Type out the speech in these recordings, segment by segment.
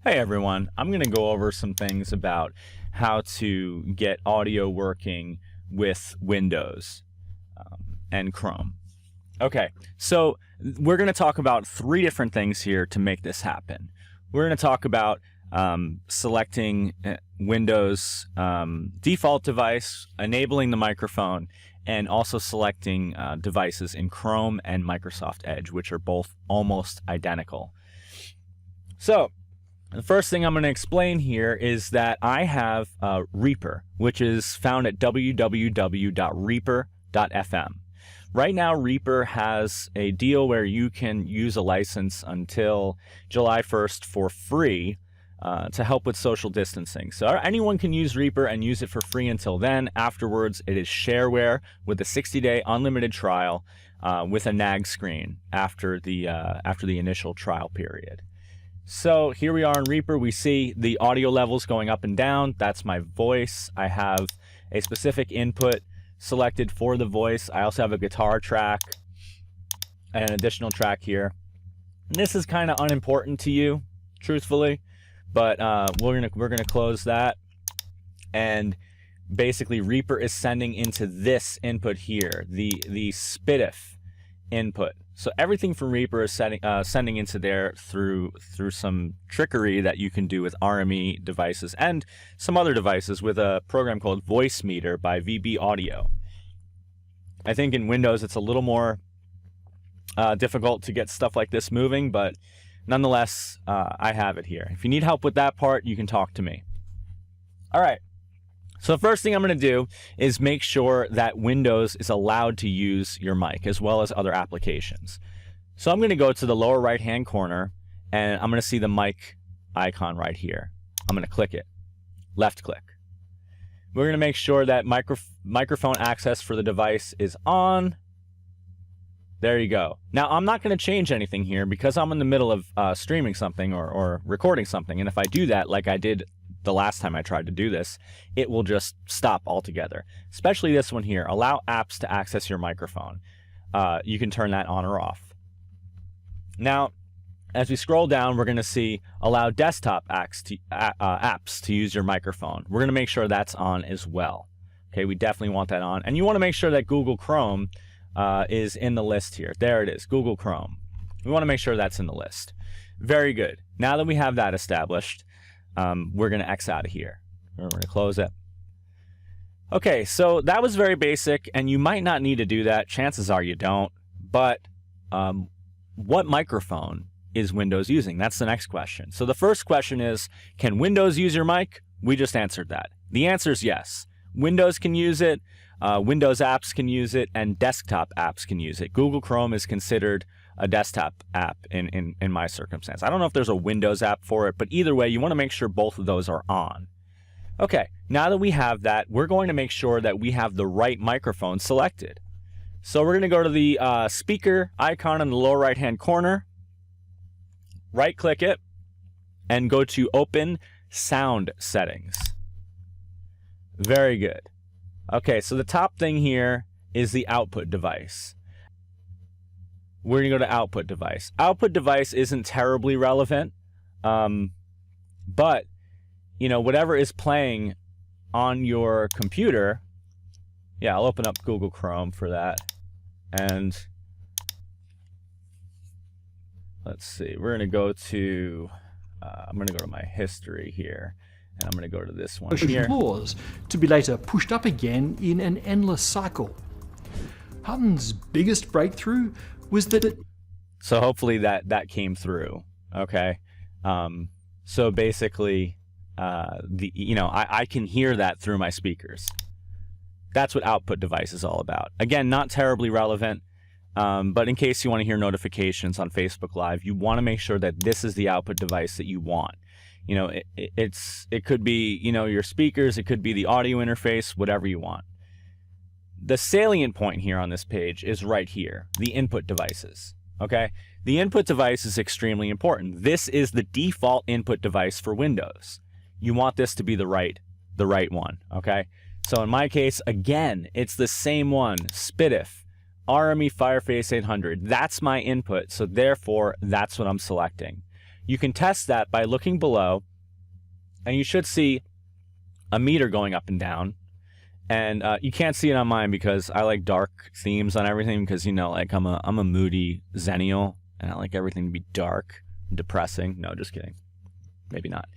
Hey everyone, I'm going to go over some things about how to get audio working with Windows and Chrome. Okay, so we're going to talk about three different things here to make this happen. We're going to talk about selecting Windows default device, enabling the microphone, and also selecting devices in Chrome and Microsoft Edge, which are both almost identical. So the first thing I'm going to explain here is that I have Reaper, which is found at www.reaper.fm. Right now, Reaper has a deal where you can use a license until July 1st for free to help with social distancing. So anyone can use Reaper and use it for free until then. Afterwards, it is shareware with a 60-day unlimited trial with a nag screen after the initial trial period. So here we are in Reaper. We see the audio levels going up and down. That's my voice. I have a specific input selected for the voice. I also have a guitar track and an additional track here. And this is kind of unimportant to you, truthfully, but we're gonna close that. And basically, Reaper is sending into this input here, the SPDIF input. So everything from Reaper is sending into there through some trickery that you can do with RME devices and some other devices with a program called Voicemeeter by VB Audio. I think in Windows it's a little more difficult to get stuff like this moving, but nonetheless, I have it here. If you need help with that part, you can talk to me. All right. So the first thing I'm going to do is make sure that Windows is allowed to use your mic as well as other applications. So I'm going to go to the lower right hand corner and I'm going to see the mic icon right here. I'm going to click it. Left click. We're going to make sure that microphone access for the device is on. There you go. Now I'm not going to change anything here because I'm in the middle of streaming something or recording something, and if I do that like I did the last time I tried to do this, it will just stop altogether. Especially this one here, allow apps to access your microphone. You can turn that on or off. Now, as we scroll down, we're going to see allow desktop apps to use your microphone. We're going to make sure that's on as well. Okay, we definitely want that on. And you want to make sure that Google Chrome is in the list here. There it is, Google Chrome. We want to make sure that's in the list. Very good. Now that we have that established, we're going to X out of here. We're going to close it. Okay, so that was very basic, and you might not need to do that. Chances are you don't. But what microphone is Windows using? That's the next question. So the first question is, can Windows use your mic? We just answered that. The answer is yes. Windows can use it, Windows apps can use it, and desktop apps can use it. Google Chrome is considered a desktop app in my circumstance. I don't know if there's a Windows app for it, but either way, you want to make sure both of those are on. Okay, now that we have that, we're going to make sure that we have the right microphone selected. So we're going to go to the speaker icon in the lower right-hand corner, right-click it, and go to Open Sound Settings. Very good. Okay, so the top thing here is the output device. We're going to go to output device. Output device isn't terribly relevant, but you know, whatever is playing on your computer, yeah, I'll open up Google Chrome for that. And let's see, we're going to go to, I'm going to go to my history here, and I'm going to go to this one here. Floors to be later pushed up again in an endless cycle. Hutton's biggest breakthrough was that so hopefully that came through. Okay, so basically, I can hear that through my speakers. That's what output device is all about. Again, not terribly relevant, but in case you want to hear notifications on Facebook Live, you want to make sure that this is the output device that you want. You know, it could be, you know, your speakers, it could be the audio interface, whatever you want. The salient point here on this page is right here, the input devices. Okay, the input device is extremely important. This is the default input device for Windows. You want this to be the right one. Okay, so in my case, again, it's the same one, SPDIF, RME Fireface 800. That's my input, so therefore that's what I'm selecting. you can test that by looking below, and you should see a meter going up and down. And you can't see it on mine because I like dark themes on everything because, you know, like I'm a moody Zennial and I like everything to be dark and depressing. No, just kidding. Maybe not.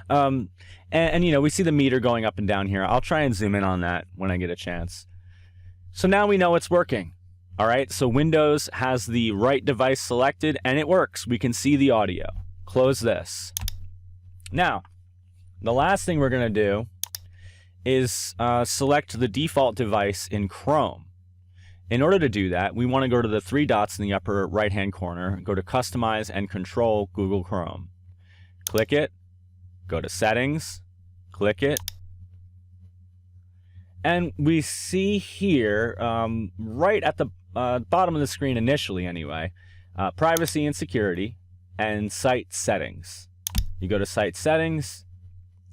And, you know, we see the meter going up and down here. I'll try and zoom in on that when I get a chance. So now we know it's working. All right. So Windows has the right device selected and it works. We can see the audio. Close this. Now, the last thing we're going to do is select the default device in Chrome. In order to do that, we want to go to the three dots in the upper right-hand corner, go to Customize and Control Google Chrome. Click it, go to Settings, click it, and we see here, right at the bottom of the screen initially anyway, Privacy and Security and Site Settings. You go to Site Settings,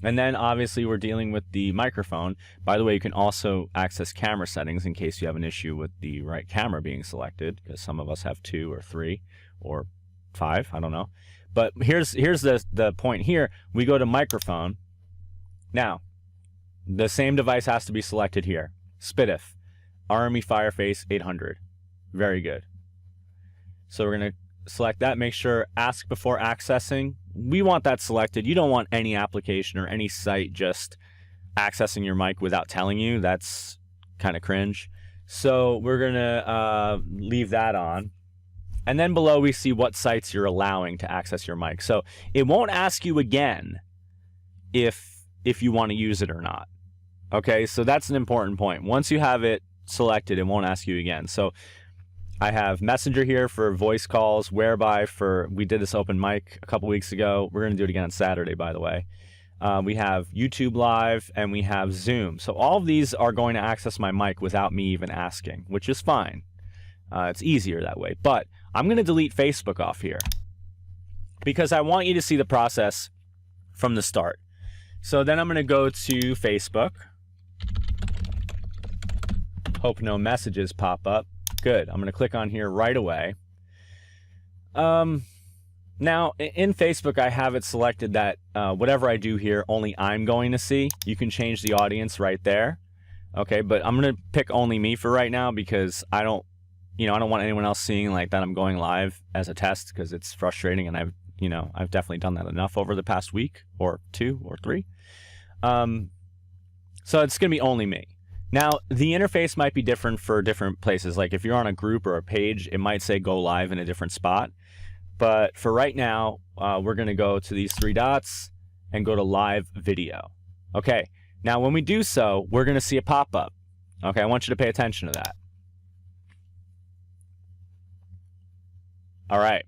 and then obviously we're dealing with the microphone. By the way, you can also access camera settings in case you have an issue with the right camera being selected, because some of us have 2 or 3 or 5, I don't know. But here's the point here. We go to microphone. Now, the same device has to be selected here. SPDIF, Army Fireface 800. Very good. So we're going to select that. Make sure Ask Before Accessing. We want that selected. You don't want any application or any site just accessing your mic without telling you. That's kind of cringe. So we're going to leave that on. And then below we see what sites you're allowing to access your mic. So it won't ask you again if you want to use it or not. Okay, so that's an important point. Once you have it selected, it won't ask you again. So I have Messenger here for voice calls, Whereby we did this open mic a couple weeks ago. We're going to do it again on Saturday, by the way. We have YouTube Live and we have Zoom. So all of these are going to access my mic without me even asking, which is fine. It's easier that way. But I'm going to delete Facebook off here because I want you to see the process from the start. So then I'm going to go to Facebook. Hope no messages pop up. Good. I'm going to click on here right away. Now, in Facebook, I have it selected that whatever I do here, only I'm going to see. You can change the audience right there. Okay, but I'm going to pick only me for right now because I don't want anyone else seeing like that I'm going live as a test because it's frustrating, and I've definitely done that enough over the past week or 2 or 3. So it's going to be only me. Now, the interface might be different for different places. Like if you're on a group or a page, it might say go live in a different spot. But for right now, we're going to go to these 3 dots and go to live video. Okay, now when we do so, we're going to see a pop-up. Okay, I want you to pay attention to that. All right,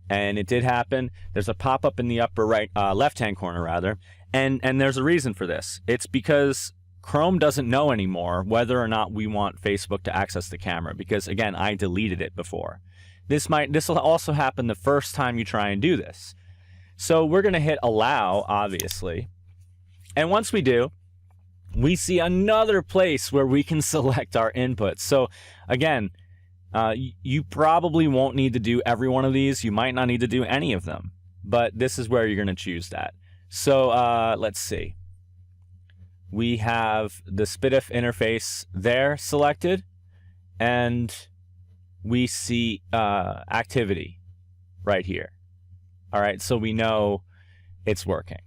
and it did happen. There's a pop-up in the upper right, left-hand corner rather, and there's a reason for this. It's because Chrome doesn't know anymore whether or not we want Facebook to access the camera because, again, I deleted it before. This will also happen the first time you try and do this. So we're going to hit allow, obviously. And once we do, we see another place where we can select our inputs. So again, you probably won't need to do every one of these. You might not need to do any of them, but this is where you're going to choose that. So let's see. We have the SPDIF interface there selected, and we see activity right here. All right, so we know it's working.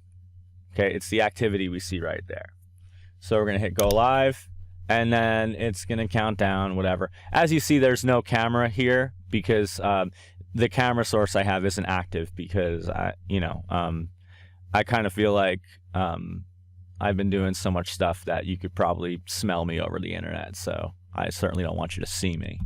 Okay, it's the activity we see right there. So we're going to hit go live, and then it's going to count down, whatever. As you see, there's no camera here because the camera source I have isn't active because I kind of feel like I've been doing so much stuff that you could probably smell me over the internet. So I certainly don't want you to see me.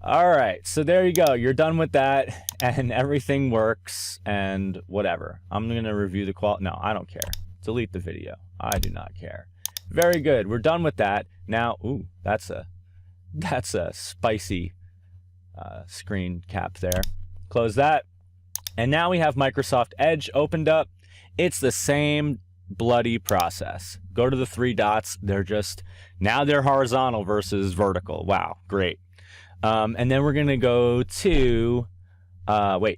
All right, so there you go. You're done with that, and everything works, and whatever. I'm going to review the quality. No, I don't care. Delete the video. I do not care. Very good. We're done with that. Now, ooh, that's a spicy screen cap there. Close that. And now we have Microsoft Edge opened up. It's the same bloody process. Go to the 3 dots. Now they're horizontal versus vertical. Wow, great. And then we're going to go to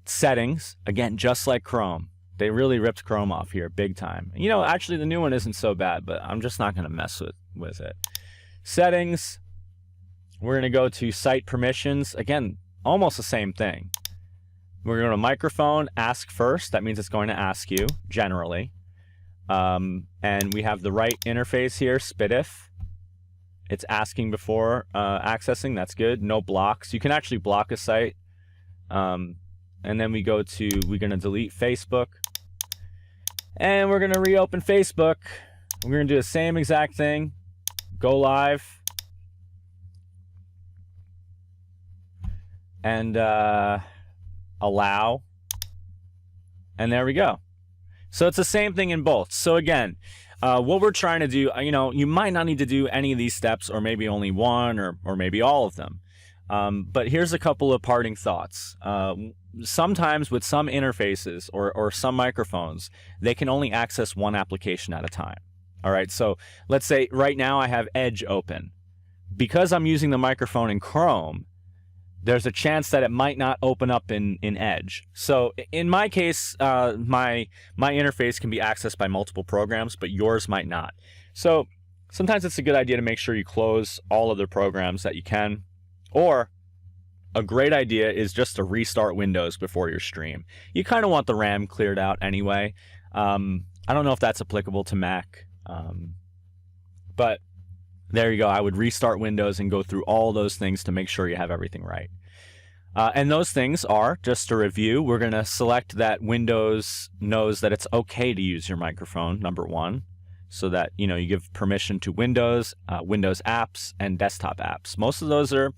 Settings. Again, just like Chrome. They really ripped Chrome off here big time. You know, actually the new one isn't so bad, but I'm just not going to mess with it. Settings. We're going to go to site permissions. Again, almost the same thing. We're going to microphone, ask first. That means it's going to ask you, generally. And we have the right interface here, SPDIF. It's asking before accessing. That's good. No blocks. You can actually block a site. And then we're going to delete Facebook. And we're going to reopen Facebook. We're going to do the same exact thing. Go live. And allow. And there we go. So it's the same thing in both. So again, what we're trying to do, you know, you might not need to do any of these steps, or maybe only one, or maybe all of them. But here's a couple of parting thoughts. Sometimes with some interfaces or some microphones, they can only access one application at a time. All right, so let's say right now I have Edge open. Because I'm using the microphone in Chrome, there's a chance that it might not open up in Edge. So in my case, my interface can be accessed by multiple programs, but yours might not. So sometimes it's a good idea to make sure you close all of the programs that you can. Or a great idea is just to restart Windows before your stream. You kind of want the RAM cleared out anyway. I don't know if that's applicable to Mac, but there you go. I would restart Windows and go through all those things to make sure you have everything right. And those things are, just to review, we're going to select that Windows knows that it's okay to use your microphone, number one, so that, you know, you give permission to Windows, Windows apps, and desktop apps. Most of those are,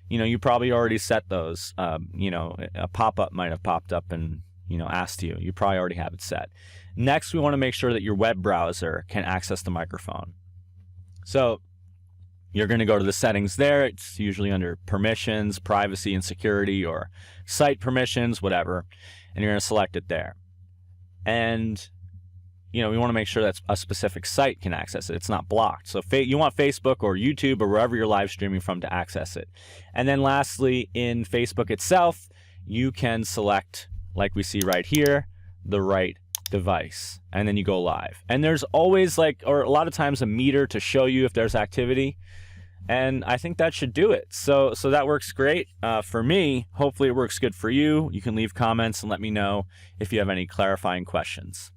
you know, you probably already set those. You know, a pop-up might have popped up and, you know, asked you. You probably already have it set. Next, we want to make sure that your web browser can access the microphone. So you're going to go to the settings there. It's usually under permissions, privacy and security, or site permissions, whatever. And you're going to select it there. And, you know, we want to make sure that a specific site can access it. It's not blocked. So you want Facebook or YouTube or wherever you're live streaming from to access it. And then lastly, in Facebook itself, you can select, like we see right here, the right device. And then you go live. And there's always or a lot of times, a meter to show you if there's activity. And I think that should do it. So that works great for me. Hopefully it works good for you. You can leave comments and let me know if you have any clarifying questions.